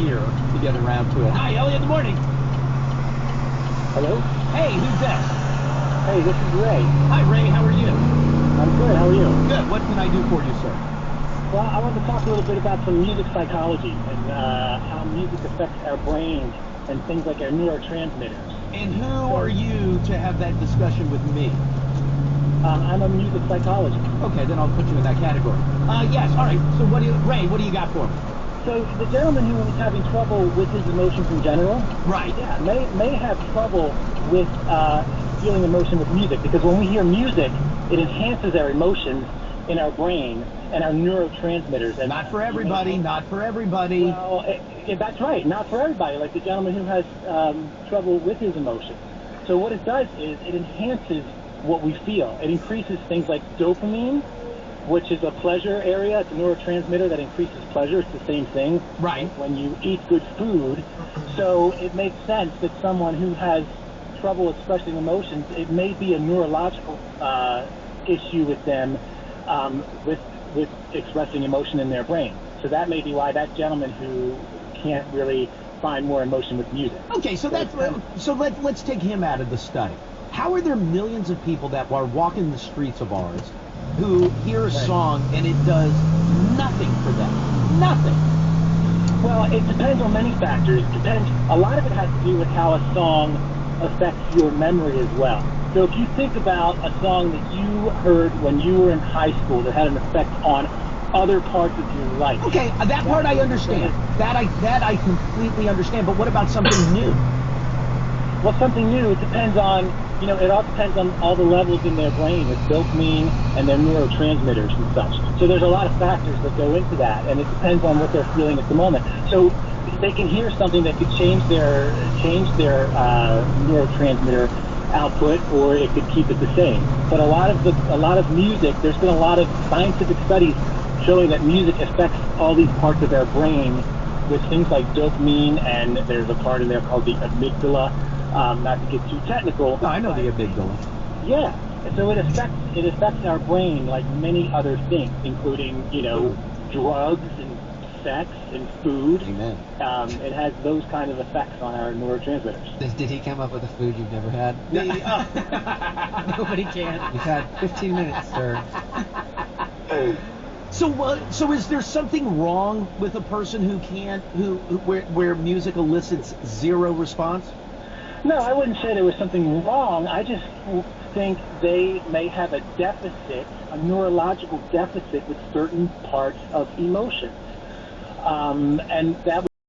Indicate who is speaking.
Speaker 1: here to get around to it. Hi, Elliot in the morning.
Speaker 2: Hello?
Speaker 1: Hey, who's that?
Speaker 2: Hey, this is Ray.
Speaker 1: Hi, Ray. How are you?
Speaker 2: I'm good. How are you?
Speaker 1: Good. What can I do for you, sir?
Speaker 2: Well, I wanted to talk a little bit about some music psychology and how music affects our brains and things like our neurotransmitters.
Speaker 1: And who are you to have that discussion with me?
Speaker 2: I'm a music psychologist.
Speaker 1: Okay, then I'll put you in that category. Yes. All right. So, Ray? What do you got for me?
Speaker 2: So the gentleman who was having trouble with his emotions in general,
Speaker 1: Right.
Speaker 2: yeah, may have trouble with feeling emotion with music, because when we hear music, it enhances our emotions in our brain and our neurotransmitters. And
Speaker 1: Not for everybody. Not for everybody.
Speaker 2: Well, that's right. Not for everybody. Like the gentleman who has trouble with his emotions. So what it does is it enhances what we feel. It increases things like dopamine, which is a pleasure area. It's a neurotransmitter that increases pleasure. It's the same thing.
Speaker 1: Right.
Speaker 2: When you eat good food. So it makes sense that someone who has trouble expressing emotions, it may be a neurological issue with them with expressing emotion in their brain. So that may be why that gentleman who can't really find more emotion with music.
Speaker 1: Okay, so let's take him out of the study. How are there millions of people that are walking the streets of ours who hear a song and it does nothing for them? Nothing.
Speaker 2: Well, it depends on many factors. A lot of it has to do with how a song affects your memory as well. So if you think about a song that you heard when you were in high school that had an effect on other parts of your life.
Speaker 1: Okay, that part I understand. That I completely understand. But what about something new?
Speaker 2: Well, something new, it depends on, it all depends on all the levels in their brain with dopamine and their neurotransmitters and such. So there's a lot of factors that go into that, and it depends on what they're feeling at the moment. So they can hear something that could change their neurotransmitter output, or it could keep it the same. But a lot of music, there's been a lot of scientific studies showing that music affects all these parts of our brain with things like dopamine, and there's a part in there called the amygdala. Not to get too technical.
Speaker 1: No, I know the amygdala.
Speaker 2: Yeah. So it affects our brain like many other things, including, drugs and sex and food.
Speaker 1: Amen.
Speaker 2: It has those kind of effects on our neurotransmitters.
Speaker 3: Did he come up with a food you've never had?
Speaker 4: Nobody can.
Speaker 3: You've had 15 minutes, sir.
Speaker 1: So is there something wrong with a person where music elicits zero response?
Speaker 2: No, I wouldn't say there was something wrong. I just think they may have a deficit, a neurological deficit with certain parts of emotion. And that